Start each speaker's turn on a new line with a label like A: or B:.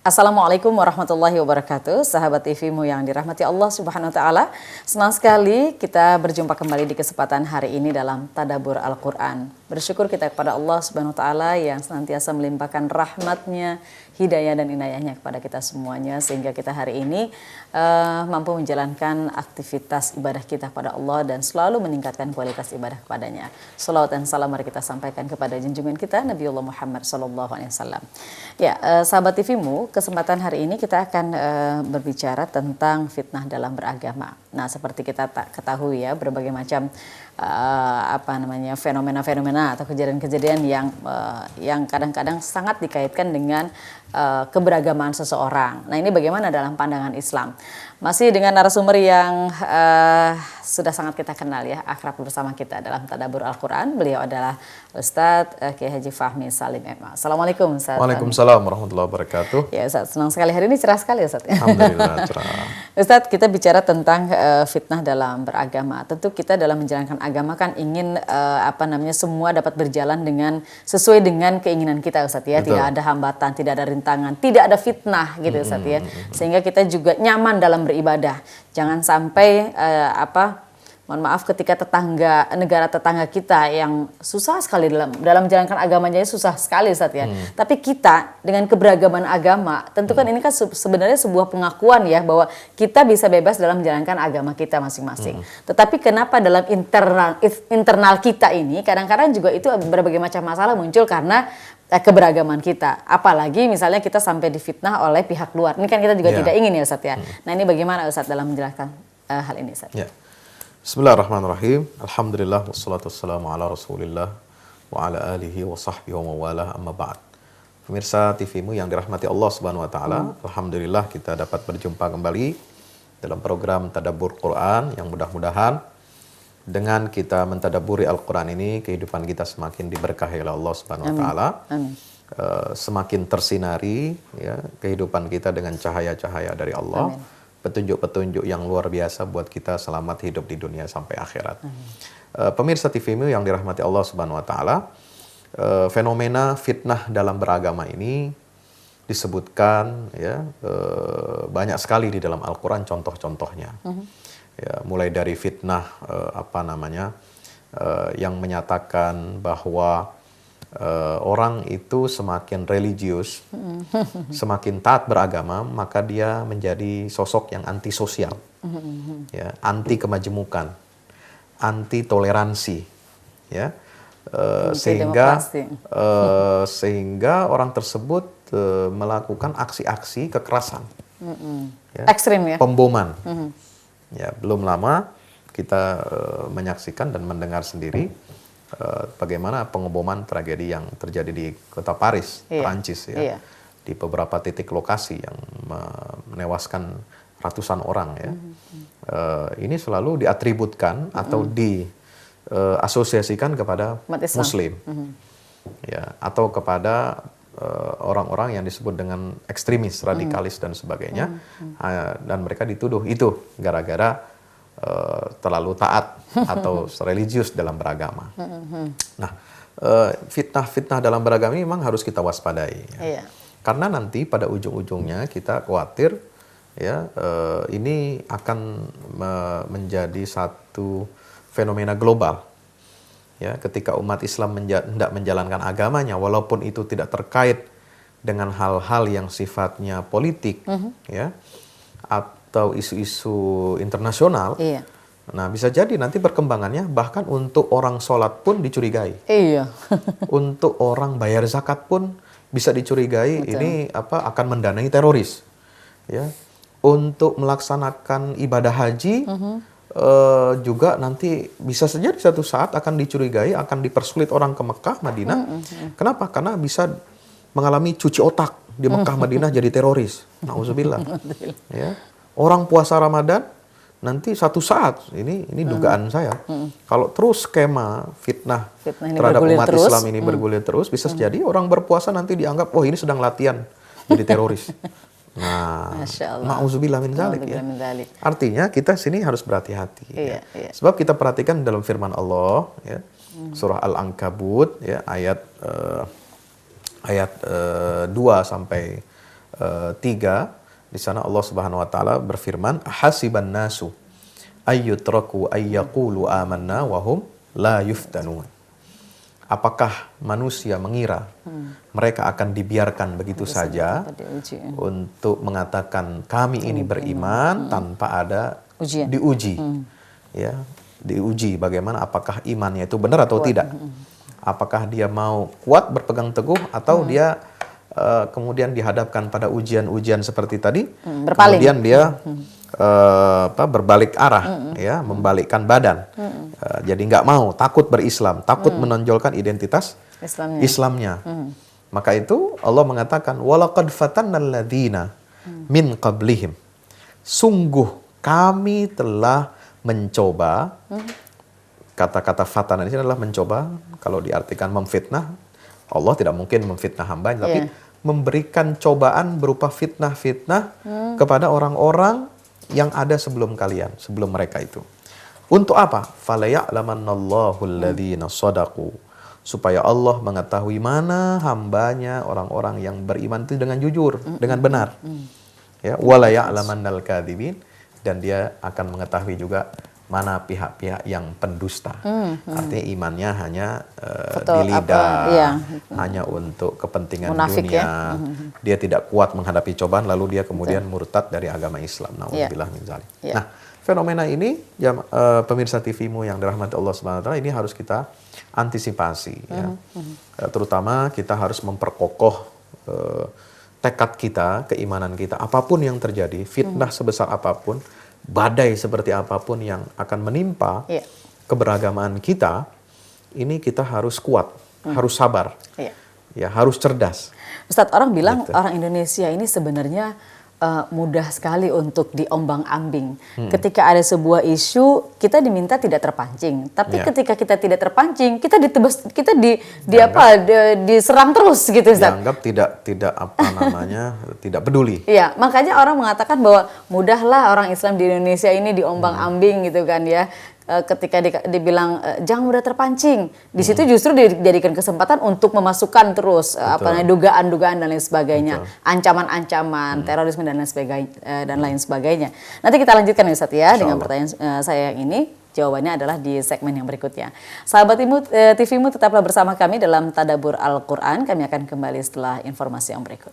A: Assalamualaikum warahmatullahi wabarakatuh. Sahabat TV-mu yang dirahmati Allah Subhanahu wa taala. Senang sekali kita berjumpa kembali di kesempatan hari ini dalam Tadabbur Al-Qur'an. Bersyukur kita kepada Allah Subhanahu wa taala yang senantiasa melimpahkan rahmat-Nya, hidayah dan inayahnya kepada kita semuanya sehingga kita hari ini mampu menjalankan aktivitas ibadah kita kepada Allah dan selalu meningkatkan kualitas ibadah kepadanya. Shalawat dan salam mari kita sampaikan kepada junjungan kita Nabiullah Muhammad SAW. Ya, sahabat TV-mu, kesempatan hari ini kita akan berbicara tentang fitnah dalam beragama. Nah, seperti kita ketahui ya, berbagai macam fenomena-fenomena atau kejadian-kejadian yang kadang-kadang sangat dikaitkan dengan keberagaman seseorang. Nah, ini bagaimana dalam pandangan Islam? Masih dengan narasumber yang sudah sangat kita kenal ya, akrab bersama kita dalam Tadabbur Al-Quran. Beliau adalah Ustadz Kiai Haji Fahmi Salim M.A. Assalamualaikum Ustadz.
B: Waalaikumsalam warahmatullahi wabarakatuh.
A: Ya Ustadz, senang sekali hari ini cerah sekali Ustadz.
B: Alhamdulillah cerah.
A: Ustadz, kita bicara tentang fitnah dalam beragama. Tentu kita dalam menjalankan agama kan ingin semua dapat berjalan dengan sesuai dengan keinginan kita Ustadz ya. Betul. Tidak ada hambatan, tidak ada rintangan, tidak ada fitnah gitu Ustadz ya. Sehingga kita juga nyaman dalam beribadah. Jangan sampai mohon maaf ketika negara tetangga kita yang susah sekali dalam menjalankan agamanya susah sekali Ustadz ya. Tapi kita dengan keberagaman agama, tentu kan ini kan sebenarnya sebuah pengakuan ya bahwa kita bisa bebas dalam menjalankan agama kita masing-masing. Tetapi kenapa dalam internal kita ini kadang-kadang juga itu berbagai macam masalah muncul karena keberagaman kita. Apalagi misalnya kita sampai difitnah oleh pihak luar. Ini kan kita juga tidak ingin ya Ustadz ya. Nah, ini bagaimana Ustadz dalam menjelaskan hal ini Ustadz?
B: Ya. Bismillahirrahmanirrahim. Alhamdulillah wassalatu wassalamu ala Rasulillah wa ala alihi wa sahbihi wa mawalah amma ba'd. Pemirsa TV-mu yang dirahmati Allah Subhanahu wa taala, alhamdulillah kita dapat berjumpa kembali dalam program Tadabbur Quran yang mudah-mudahan dengan kita mentadabburi Al-Quran ini kehidupan kita semakin diberkahi oleh Allah Subhanahu wa taala. Semakin tersinari ya kehidupan kita dengan cahaya-cahaya dari Allah. Amin. Petunjuk-petunjuk yang luar biasa buat kita selamat hidup di dunia sampai akhirat. Pemirsa TV-mu yang dirahmati Allah Subhanahu wa taala, fenomena fitnah dalam beragama ini disebutkan ya banyak sekali di dalam Al-Qur'an contoh-contohnya. Ya, mulai dari fitnah yang menyatakan bahwa orang itu semakin religius, semakin taat beragama, maka dia menjadi sosok yang antisosial, ya, anti kemajemukan, anti toleransi, ya, sehingga orang tersebut melakukan aksi-aksi kekerasan, ya, ekstrim ya, pemboman. Ya, belum lama kita menyaksikan dan mendengar sendiri bagaimana pengeboman tragedi yang terjadi di kota Paris, Prancis ya, di beberapa titik lokasi yang menewaskan ratusan orang ya. Ini selalu diatributkan atau diasosiasikan kepada Muslim, ya, atau kepada orang-orang yang disebut dengan ekstremis, radikalis dan sebagainya, dan mereka dituduh itu gara-gara terlalu taat atau religius dalam beragama. Nah, fitnah-fitnah dalam beragama ini memang harus kita waspadai. Ya. Karena nanti pada ujung-ujungnya kita khawatir ya ini akan menjadi satu fenomena global. Ya, ketika umat Islam hendak menjalankan agamanya, walaupun itu tidak terkait dengan hal-hal yang sifatnya politik, ya, atau isu-isu internasional, nah bisa jadi nanti perkembangannya bahkan untuk orang sholat pun dicurigai, untuk orang bayar zakat pun bisa dicurigai. Betul. Ini akan mendanai teroris, ya, untuk melaksanakan ibadah haji. Juga nanti bisa saja di satu saat akan dicurigai, akan dipersulit orang ke Mekah, Madinah. Kenapa? Karena bisa mengalami cuci otak di Mekah, Madinah jadi teroris. Nauzubillah. Ya. Orang puasa Ramadan nanti satu saat ini dugaan saya. Kalau terus skema fitnah terhadap umat Islam ini bergulir terus, bisa jadi orang berpuasa nanti dianggap ini sedang latihan jadi teroris. Nah, ma'udzubillah min dzalik ya. Artinya kita sini harus berhati-hati. Ya. Sebab kita perhatikan dalam firman Allah ya, surah Al-Ankabut ya, ayat 2 sampai 3, di sana Allah Subhanahu wa taala berfirman, hasiban nasu ayyutraku ayyaqulu amanna wa hum la yuftanun. Apakah manusia mengira mereka akan dibiarkan begitu saja untuk mengatakan kami ini beriman tanpa ada diuji. Ya, diuji bagaimana apakah imannya itu benar atau tidak. Apakah dia mau kuat berpegang teguh atau dia kemudian dihadapkan pada ujian-ujian seperti tadi, kemudian dia berbalik arah, ya, membalikkan badan, jadi nggak mau, takut berislam, takut menonjolkan identitas Islamnya. Maka itu Allah mengatakan, walaqad fatannal ladzina min qablihim. Sungguh kami telah mencoba. Kata-kata fatana ini adalah mencoba. Kalau diartikan memfitnah, Allah tidak mungkin memfitnah hambanya, tapi memberikan cobaan berupa fitnah-fitnah kepada orang-orang yang ada sebelum kalian, sebelum mereka itu. Untuk apa? Falaya'lamannallahu alladhina shadaqu. Supaya Allah mengetahui mana hambanya orang-orang yang beriman itu dengan jujur, dengan benar. Ya, walaya'lamannal kadzibin, dan dia akan mengetahui juga mana pihak-pihak yang pendusta. Artinya imannya hanya di lidah, hanya untuk kepentingan munafik, dunia. Dia tidak kuat menghadapi cobaan, lalu dia kemudian murtad dari agama Islam. Na'udzubillah min dzalik. Nah, fenomena ini, pemirsa TV-mu yang dirahmati Allah Subhanahu wa taala, ini harus kita antisipasi. Ya. Terutama kita harus memperkokoh tekad kita, keimanan kita. Apapun yang terjadi, fitnah sebesar apapun, badai seperti apapun yang akan menimpa keberagamaan kita, ini kita harus kuat, harus sabar, ya, harus cerdas.
A: Ustadz, orang bilang orang Indonesia ini sebenarnya mudah sekali untuk diombang-ambing. Ketika ada sebuah isu, kita diminta tidak terpancing. Tapi ketika kita tidak terpancing, kita ditebas, kita diserang terus gitu, Ustadz.
B: Dianggap tidak tidak peduli.
A: Iya, makanya orang mengatakan bahwa mudahlah orang Islam di Indonesia ini diombang-ambing gitu kan ya. Ketika dibilang jangan mudah terpancing, di situ justru dijadikan kesempatan untuk memasukkan terus dugaan-dugaan dan lain sebagainya, ancaman-ancaman, terorisme dan lain sebagainya. Nanti kita lanjutkan ya Ustadz ya dengan pertanyaan saya yang ini. Jawabannya adalah di segmen yang berikutnya. Sahabat TV-mu tetaplah bersama kami dalam Tadabbur Al-Quran. Kami akan kembali setelah informasi yang berikut.